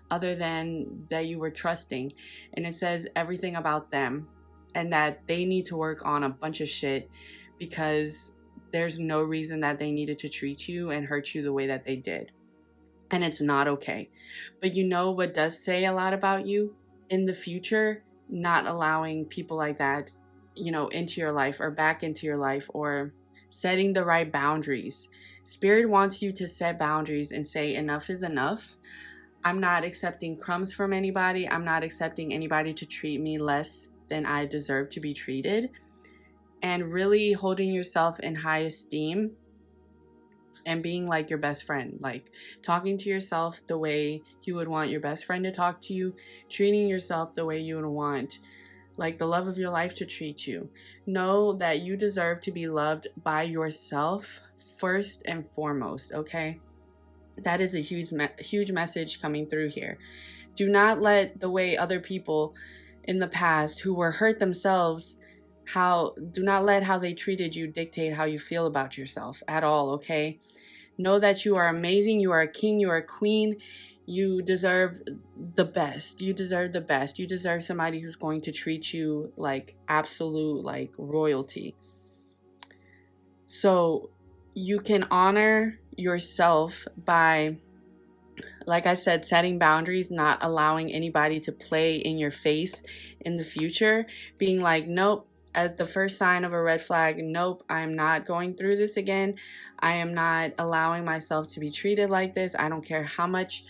other than that you were trusting. And it says everything about them and that they need to work on a bunch of shit, because there's no reason that they needed to treat you and hurt you the way that they did. And it's not okay. But you know what does say a lot about you? In the future, not allowing people like that, you know, into your life or back into your life, or setting the right boundaries. Spirit wants you to set boundaries and say enough is enough. I'm not accepting crumbs from anybody. I'm not accepting anybody to treat me less than I deserve to be treated. And really holding yourself in high esteem and being like your best friend, like talking to yourself the way you would want your best friend to talk to you, treating yourself the way you would want like the love of your life to treat you. Know that you deserve to be loved by yourself first and foremost, okay? That is a huge message coming through here. Do not let the way other people in the past who were hurt themselves, do not let how they treated you dictate how you feel about yourself at all, okay? Know that you are amazing, you are a king, you are a queen, you deserve the best. You deserve the best. You deserve somebody who's going to treat you like absolute, like royalty. So you can honor yourself by Like I said, setting boundaries, not allowing anybody to play in your face in the future, being like, nope, at the first sign of a red flag, nope, I'm not going through this again. I am not allowing myself to be treated like this. I don't care how much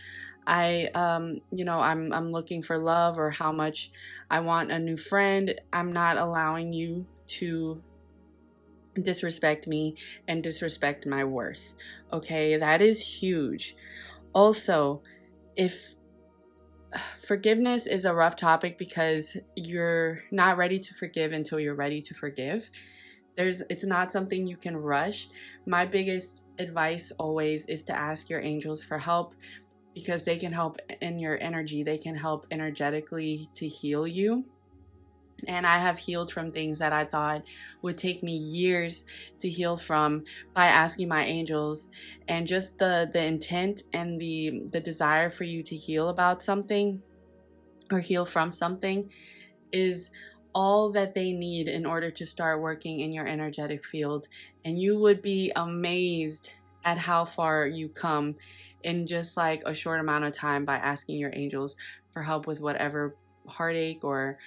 I'm looking for love or how much I want a new friend. I'm not allowing you to disrespect me and disrespect my worth. Okay, that is huge. Also, if forgiveness is a rough topic because you're not ready to forgive until you're ready to forgive. It's not something you can rush. My biggest advice always is to ask your angels for help, because they can help in your energy. They can help energetically to heal you. And I have healed from things that I thought would take me years to heal from by asking my angels. And just the intent and the desire for you to heal about something or heal from something is all that they need in order to start working in your energetic field. And you would be amazed at how far you come in just like a short amount of time by asking your angels for help with whatever heartache or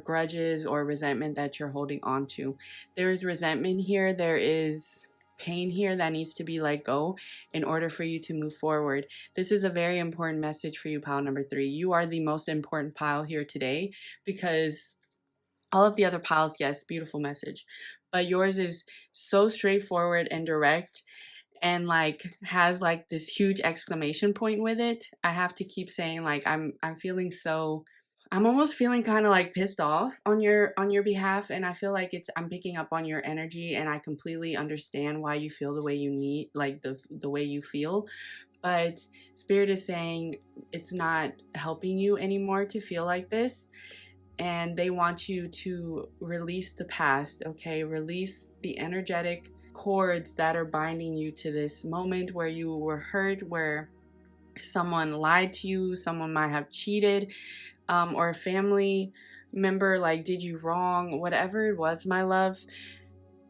grudges or resentment that you're holding on to. There is resentment here. There is pain here that needs to be let go in order for you to move forward. This is a very important message for you, pile number 3. You are the most important pile here today, because all of the other piles, yes, beautiful message, but yours is so straightforward and direct and like has like this huge exclamation point with it. I have to keep saying like I'm feeling so, I'm almost feeling kind of like pissed off on your behalf, and I feel like I'm picking up on your energy, and I completely understand why you feel the way you need, like the way you feel. But Spirit is saying it's not helping you anymore to feel like this, and they want you to release the past, okay? Release the energetic cords that are binding you to this moment where you were hurt, where someone lied to you, someone might have cheated, or a family member like did you wrong. Whatever it was, my love,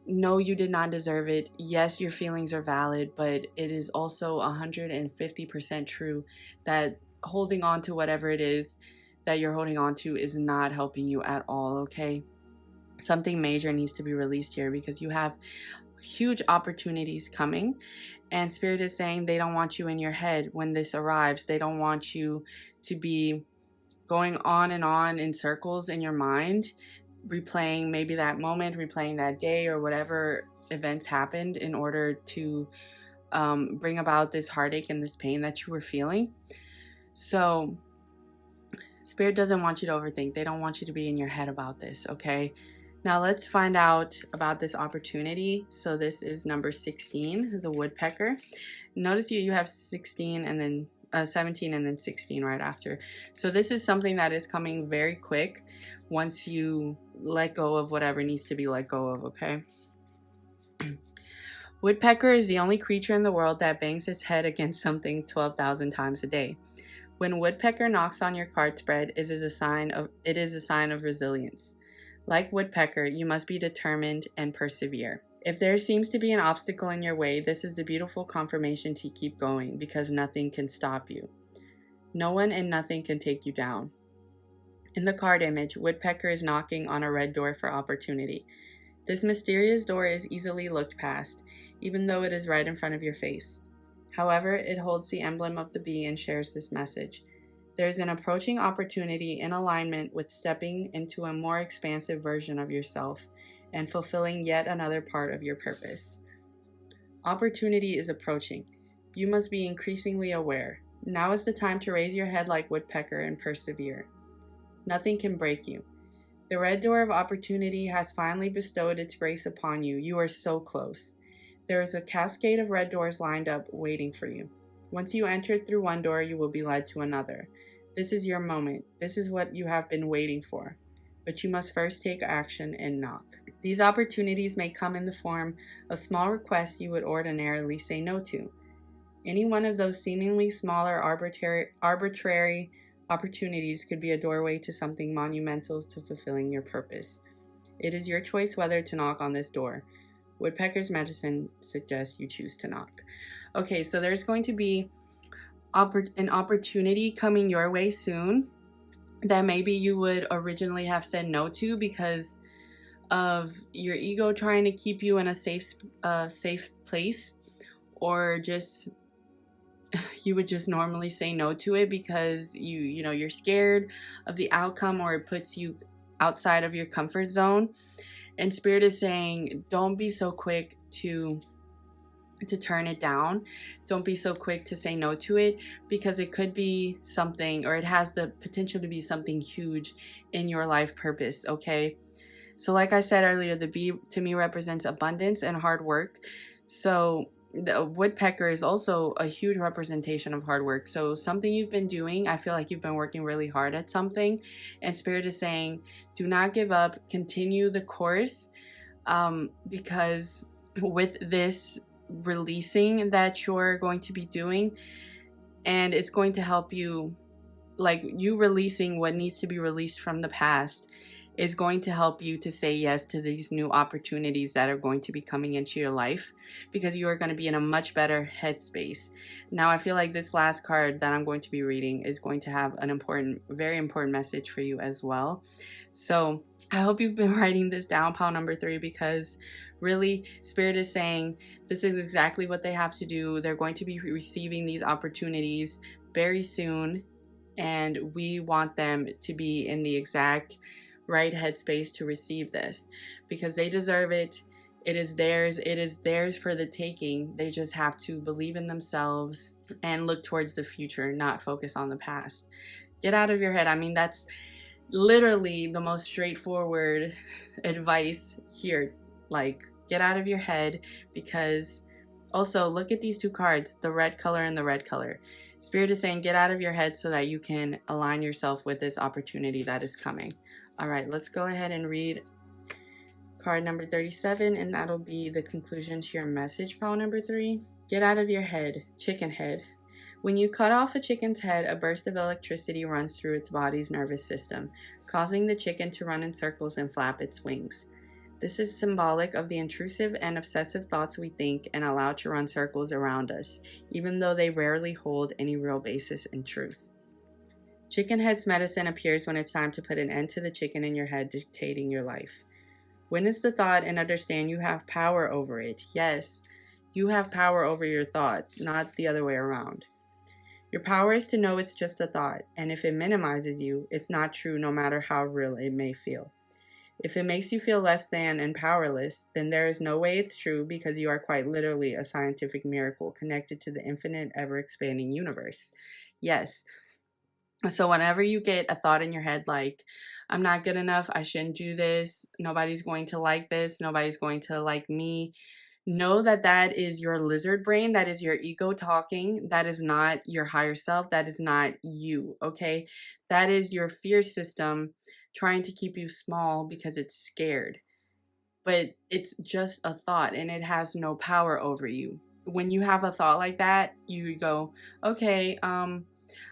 no, you did not deserve it. Yes, your feelings are valid, but it is also 150% true that holding on to whatever it is that you're holding on to is not helping you at all, okay? Something major needs to be released here, because you have huge opportunities coming, and Spirit is saying they don't want you in your head when this arrives. They don't want you to be going on and on in circles in your mind, replaying maybe that moment, replaying that day or whatever events happened in order to bring about this heartache and this pain that you were feeling. So Spirit doesn't want you to overthink. They don't want you to be in your head about this, okay? Now let's find out about this opportunity. So this is number 16, the woodpecker. Notice you have 16 and then 17 and then 16 right after. So this is something that is coming very quick once you let go of whatever needs to be let go of, okay? Woodpecker is the only creature in the world that bangs its head against something 12,000 times a day. When woodpecker knocks on your card spread, it is a sign of resilience. Like woodpecker, you must be determined and persevere. If there seems to be an obstacle in your way, this is the beautiful confirmation to keep going, because nothing can stop you. No one and nothing can take you down. In the card image, woodpecker is knocking on a red door for opportunity. This mysterious door is easily looked past, even though it is right in front of your face. However, it holds the emblem of the bee and shares this message. There is an approaching opportunity in alignment with stepping into a more expansive version of yourself and fulfilling yet another part of your purpose. Opportunity is approaching. You must be increasingly aware. Now is the time to raise your head like woodpecker and persevere. Nothing can break you. The red door of opportunity has finally bestowed its grace upon you. You are so close. There is a cascade of red doors lined up, waiting for you. Once you enter through one door, you will be led to another. This is your moment. This is what you have been waiting for. But you must first take action and knock. These opportunities may come in the form of small requests you would ordinarily say no to. Any one of those seemingly smaller arbitrary opportunities could be a doorway to something monumental to fulfilling your purpose. It is your choice whether to knock on this door. Woodpecker's medicine suggests you choose to knock. Okay, so there's going to be an opportunity coming your way soon that maybe you would originally have said no to because of your ego trying to keep you in a safe place, or just you would just normally say no to it because you're scared of the outcome, or it puts you outside of your comfort zone. And Spirit is saying, don't be so quick to turn it down. Don't be so quick to say no to it, because it could be something, or it has the potential to be something huge in your life purpose, okay? So like I said earlier, the bee to me represents abundance and hard work. So the woodpecker is also a huge representation of hard work. So something you've been doing, I feel like you've been working really hard at something, and Spirit is saying, do not give up, continue the course, because with this releasing that you're going to be doing, and it's going to help you, like you releasing what needs to be released from the past is going to help you to say yes to these new opportunities that are going to be coming into your life, because you are going to be in a much better headspace. Now, I feel like this last card that I'm going to be reading is going to have an important, very important message for you as well. So I hope you've been writing this down, pile number 3, because really Spirit is saying this is exactly what they have to do. They're going to be receiving these opportunities very soon, and we want them to be in the exact right headspace to receive this, because they deserve it. It is theirs. It is theirs for the taking. They just have to believe in themselves and look towards the future, not focus on the past. Get out of your head. I mean, that's literally the most straightforward advice here. Like, get out of your head, because also look at these 2 cards, the red color and the red color. Spirit is saying, get out of your head so that you can align yourself with this opportunity that is coming. All right, let's go ahead and read card number 37, and that'll be the conclusion to your message, pile number 3. Get out of your head, chicken head. When you cut off a chicken's head, a burst of electricity runs through its body's nervous system, causing the chicken to run in circles and flap its wings. This is symbolic of the intrusive and obsessive thoughts we think and allow to run circles around us, even though they rarely hold any real basis in truth. Chicken head's medicine appears when it's time to put an end to the chicken in your head dictating your life. Witness the thought and understand you have power over it. Yes, you have power over your thought, not the other way around. Your power is to know it's just a thought, and if it minimizes you, it's not true no matter how real it may feel. If it makes you feel less than and powerless, then there is no way it's true, because you are quite literally a scientific miracle connected to the infinite, ever-expanding universe. Yes. So whenever you get a thought in your head like, I'm not good enough, I shouldn't do this, nobody's going to like this, nobody's going to like me, know that that is your lizard brain, that is your ego talking, that is not your higher self, that is not you, okay? That is your fear system trying to keep you small because it's scared. But it's just a thought, and it has no power over you. When you have a thought like that, you go, okay,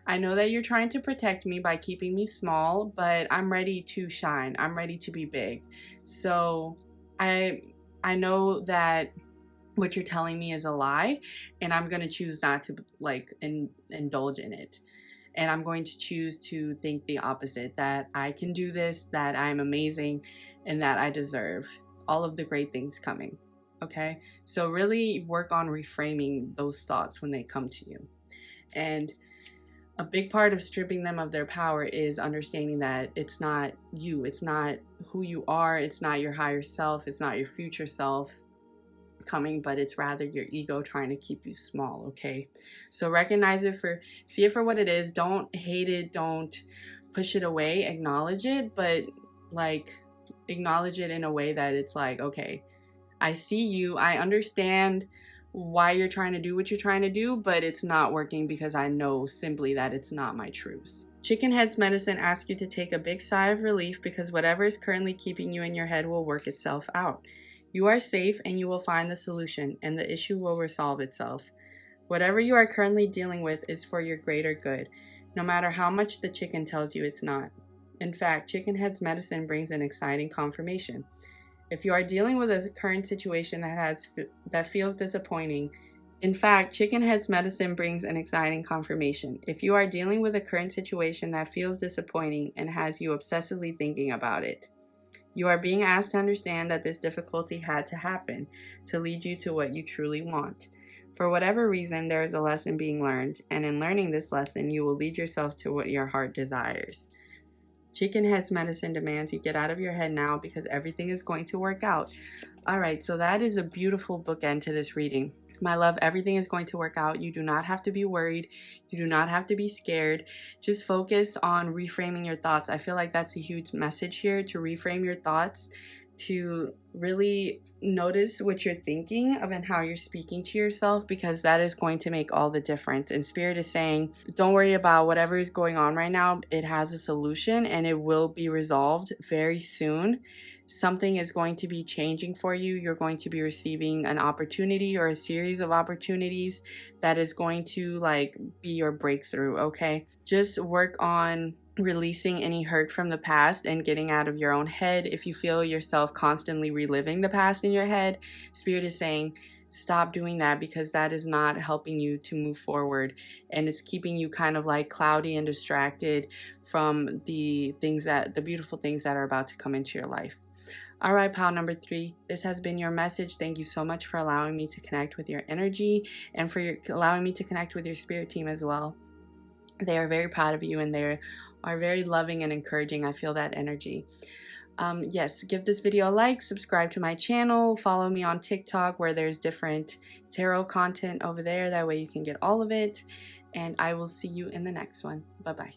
I know that you're trying to protect me by keeping me small, but I'm ready to shine. I'm ready to be big. So I know that what you're telling me is a lie, and I'm going to choose not to indulge in it. And I'm going to choose to think the opposite, that I can do this, that I'm amazing, and that I deserve all of the great things coming. Okay? So really work on reframing those thoughts when they come to you. And a big part of stripping them of their power is understanding that it's not you, it's not who you are, it's not your higher self, it's not your future self coming, but it's rather your ego trying to keep you small, okay? So recognize it see it for what it is. Don't hate it, don't push it away, acknowledge it, but acknowledge it in a way that it's like, okay, I see you, I understand why you're trying to do what you're trying to do, but it's not working because I know simply that it's not my truth. Chicken Head's medicine asks you to take a big sigh of relief, because whatever is currently keeping you in your head will work itself out. You are safe, and you will find the solution, and the issue will resolve itself. Whatever you are currently dealing with is for your greater good, no matter how much the chicken tells you it's not. In fact, Chicken Head's medicine brings an exciting confirmation. If you are dealing with a current situation that feels disappointing, In fact, chicken head's medicine brings an exciting confirmation. If you are dealing with a current situation that feels disappointing and has you obsessively thinking about it, you are being asked to understand that this difficulty had to happen to lead you to what you truly want. For whatever reason, there is a lesson being learned, and in learning this lesson, you will lead yourself to what your heart desires. Chicken head's medicine demands you get out of your head now because everything is going to work out. All right, so that is a beautiful bookend to this reading. My love, everything is going to work out. You do not have to be worried. You do not have to be scared. Just focus on reframing your thoughts. I feel like that's a huge message here, to reframe your thoughts, to really notice what you're thinking of and how you're speaking to yourself, because that is going to make all the difference. And Spirit is saying, don't worry about whatever is going on right now. It has a solution and it will be resolved very soon. Something is going to be changing for you. You're going to be receiving an opportunity or a series of opportunities that is going to be your breakthrough, okay? Just work on releasing any hurt from the past and getting out of your own head. If you feel yourself constantly reliving the past in your head, Spirit is saying, stop doing that, because that is not helping you to move forward, and it's keeping you kind of cloudy and distracted from the beautiful things that are about to come into your life. All right, pile number 3, this has been your message. Thank you so much for allowing me to connect with your energy and for allowing me to connect with your spirit team as well. They are very proud of you and they are very loving and encouraging. I feel that energy. Yes, give this video a like, subscribe to my channel, follow me on TikTok where there's different tarot content over there. That way you can get all of it. And I will see you in the next one. Bye-bye.